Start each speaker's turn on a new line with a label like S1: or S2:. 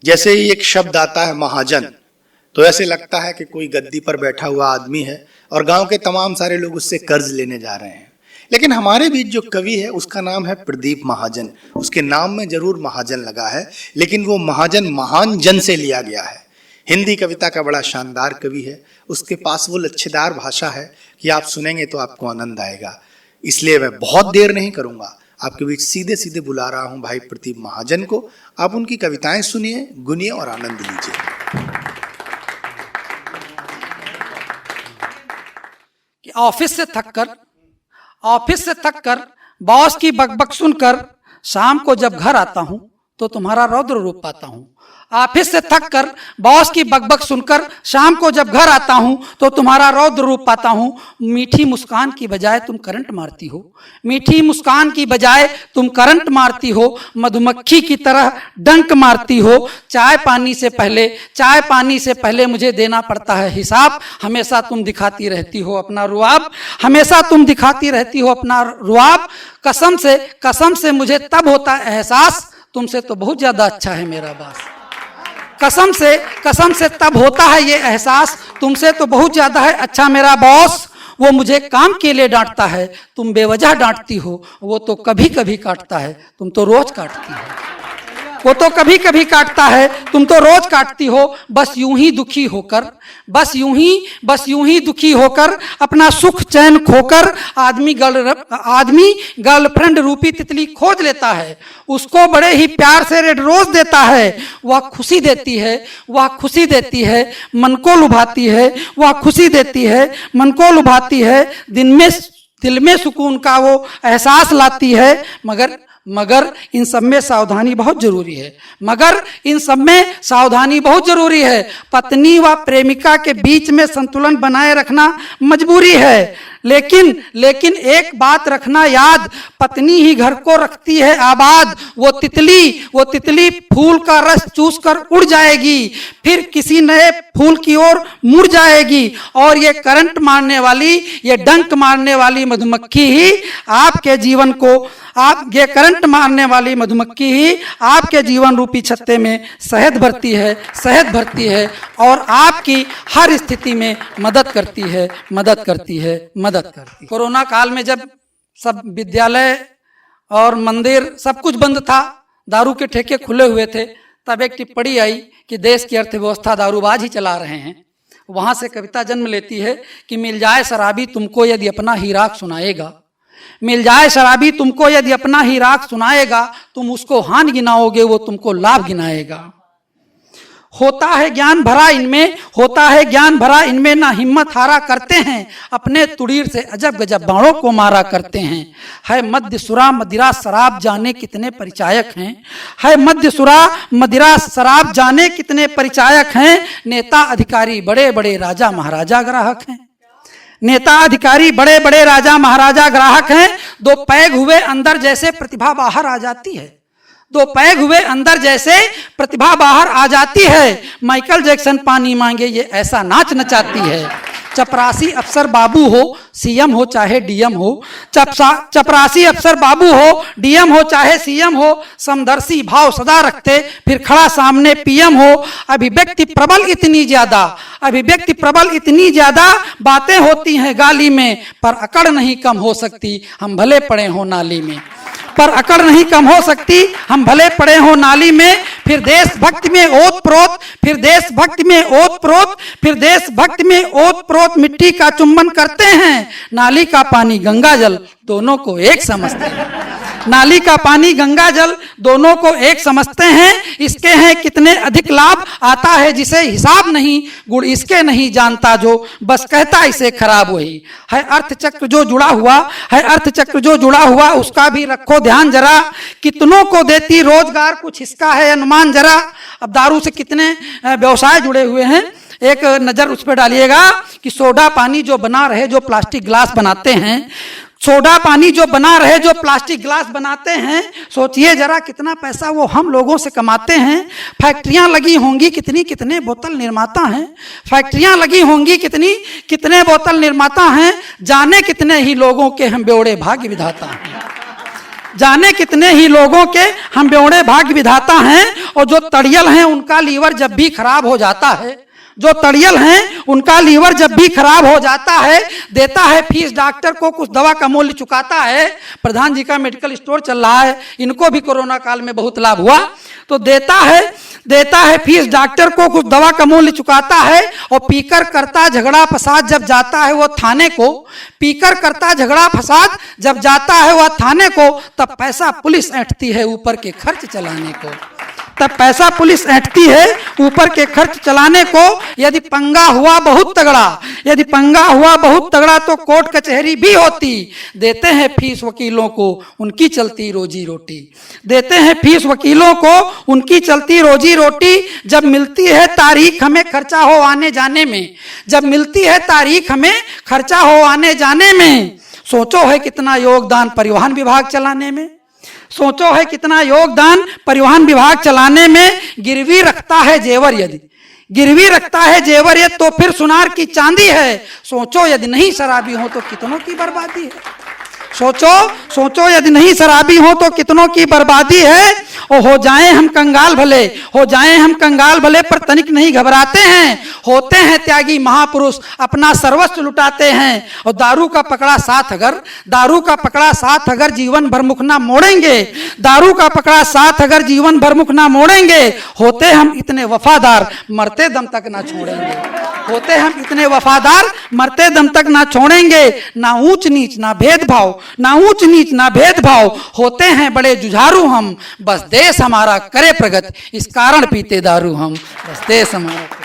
S1: जैसे ही एक शब्द आता है महाजन, तो ऐसे लगता है कि कोई गद्दी पर बैठा हुआ आदमी है और गांव के तमाम सारे लोग उससे कर्ज लेने जा रहे हैं। लेकिन हमारे बीच जो कवि है उसका नाम है प्रदीप महाजन। उसके नाम में जरूर महाजन लगा है, लेकिन वो महाजन महान जन से लिया गया है। हिंदी कविता का बड़ा शानदार कवि है। उसके पास वो लच्छेदार भाषा है कि आप सुनेंगे तो आपको आनंद आएगा। इसलिए मैं बहुत देर नहीं करूंगा, आपके बीच सीधे सीधे बुला रहा हूं भाई प्रदीप महाजन को। आप उनकी कविताएं सुनिए, गुनिए और आनंद लीजिए।
S2: ऑफिस से थक कर बॉस की बकबक सुनकर शाम को जब घर आता हूं तो तुम्हारा रौद्र रूप पाता हूं। ऑफिस से थक कर बॉस की बकबक सुनकर शाम को जब घर आता हूं तो तुम्हारा रौद्र रूप पाता हूं। मीठी मुस्कान की बजाय तुम करंट मारती हो, मीठी मुस्कान की बजाय तुम करंट मारती हो, मधुमक्खी की तरह डंक मारती हो। चाय पानी से पहले मुझे देना पड़ता है हिसाब। हमेशा तुम दिखाती रहती हो अपना रुआब, हमेशा तुम दिखाती रहती हो अपना रुआब। कसम से मुझे तब होता है एहसास, तुमसे तो बहुत ज्यादा अच्छा है मेरा बॉस। कसम से तब होता है ये एहसास, तुमसे तो बहुत ज्यादा है अच्छा मेरा बॉस। वो मुझे काम के लिए डांटता है, तुम बेवजह डांटती हो। वो तो कभी कभी काटता है, तुम तो रोज काटती हो। वो तो कभी कभी काटता है, तुम तो रोज काटती हो। बस यूं ही दुखी होकर अपना सुख चैन खोकर आदमी गर्लफ्रेंड रूपी तितली खोज लेता है। उसको बड़े ही प्यार से रेड रोज देता है। वह खुशी देती है, मन को लुभाती है। वह खुशी देती है, मन को लुभाती है। दिल में सुकून का वो एहसास लाती है। मगर इन सब में सावधानी बहुत जरूरी है। पत्नी व प्रेमिका के बीच में संतुलन बनाए रखना मजबूरी है। लेकिन एक बात रखना याद, पत्नी ही घर को रखती है आबाद। वो तितली फूल का रस चूस कर उड़ जाएगी, फिर किसी नए फूल की ओर मुड़ जाएगी। और ये डंक मारने वाली मधुमक्खी ही आपके जीवन रूपी छत्ते में शहद भरती है और आपकी हर स्थिति में मदद करती है। कोरोना काल में जब सब विद्यालय और मंदिर सब कुछ बंद था, दारू के ठेके खुले हुए थे, तब एक टिप्पणी आई कि देश की अर्थव्यवस्था दारूबाज ही चला रहे हैं। वहां से कविता जन्म लेती है कि मिल जाए शराबी तुमको यदि अपना ही राग सुनाएगा, तुम उसको हानि गिनाओगे, वो तुमको लाभ गिनाएगा। होता है ज्ञान भरा इनमें ना हिम्मत हारा करते हैं, अपने तुड़ीर से अजब गजब बाणों को मारा करते हैं। है मद्य सुरा मदिरा शराब जाने कितने परिचायक हैं। नेता अधिकारी बड़े बड़े राजा महाराजा ग्राहक हैं। दो पैग हुए अंदर जैसे प्रतिभा बाहर आ जाती है। माइकल जैक्सन पानी मांगे ये ऐसा नाच नचाती है। चपरासी अफसर बाबू हो सीएम हो चाहे डीएम हो, समदर्शी भाव सदा रखते, फिर खड़ा सामने पीएम हो। अभिव्यक्ति प्रबल इतनी ज्यादा बातें होती हैं गाली में, पर अकड़ नहीं कम हो सकती हम भले पड़े हो नाली में। फिर देशभक्ति में ओत प्रोत मिट्टी का चुंबन करते हैं। नाली का पानी गंगा जल दोनों को एक समझते हैं। इसके हैं कितने अधिक लाभ, आता है जिसे हिसाब नहीं, गुण इसके नहीं जानता जो, बस कहता इसे खराब वही। है अर्थचक्र जो जुड़ा हुआ उसका भी रखो ध्यान जरा, कितनों को देती रोजगार कुछ इसका है अनुमान जरा। अब दारू से कितने व्यवसाय जुड़े हुए हैं, एक नजर उस पर डालिएगा कि सोडा पानी जो बना रहे जो प्लास्टिक ग्लास बनाते हैं, सोचिए जरा कितना पैसा वो हम लोगों से कमाते हैं। फैक्ट्रियां लगी होंगी कितने बोतल निर्माता हैं, जाने कितने ही लोगों के हम बेवड़े भाग्य विधाता हैं। जाने कितने ही लोगों के हम बेवड़े भाग्य विधाता हैं, और जो तड़ियल हैं उनका लीवर जब भी खराब हो जाता है, जो तड़ियल हैं उनका लीवर जब भी खराब हो जाता है, देता है फीस डॉक्टर को, कुछ दवा का मूल्य चुकाता है। प्रधान जी का मेडिकल स्टोर चल रहा है, इनको भी कोरोना काल में बहुत लाभ हुआ, तो देता है फीस डॉक्टर को, कुछ दवा का मूल्य चुकाता है, और पीकर करता झगड़ा फसाद जब जाता है वो थाने को, पीकर करता झगड़ा फसाद जब जाता है वह थाने को, तब पैसा पुलिस ऐंठती है ऊपर के खर्च चलाने को, तब पैसा पुलिस ऐंठती है ऊपर के खर्च चलाने को। यदि पंगा हुआ बहुत तगड़ा, यदि पंगा हुआ बहुत तगड़ा तो कोर्ट कचहरी भी होती, देते हैं फीस वकीलों को, उनकी चलती रोजी रोटी, देते हैं फीस वकीलों को, उनकी चलती रोजी रोटी। जब मिलती है तारीख हमें खर्चा हो आने जाने में, जब मिलती है तारीख हमें खर्चा हो आने जाने में, सोचो है कितना योगदान परिवहन विभाग चलाने में, सोचो है कितना योगदान परिवहन विभाग चलाने में। गिरवी रखता है जेवर, यदि गिरवी रखता है जेवर ये तो फिर सुनार की चांदी है। सोचो यदि नहीं शराबी हो तो कितनों की बर्बादी है, सोचो यदि नहीं शराबी हो तो कितनों की बर्बादी है। और हो जाएं हम कंगाल भले, हो जाएं हम कंगाल भले, पर तनिक नहीं घबराते हैं, होते हैं त्यागी महापुरुष, अपना सर्वस्व लुटाते हैं। और दारू का पकड़ा साथ अगर, दारू का पकड़ा साथ अगर जीवन भर मुख ना मोड़ेंगे, दारू का पकड़ा साथ अगर जीवन भर मुख ना मोड़ेंगे, होते हम इतने वफादार मरते दम तक ना छोड़ेंगे, होते हम इतने वफादार मरते दम तक ना छोड़ेंगे। ना ऊंच नीच ना भेदभाव, ना ऊंच नीच ना भेदभाव, होते हैं बड़े जुझारू हम, बस देश हमारा करे प्रगति, इस कारण पीते दारू हम, बस देश हमारा।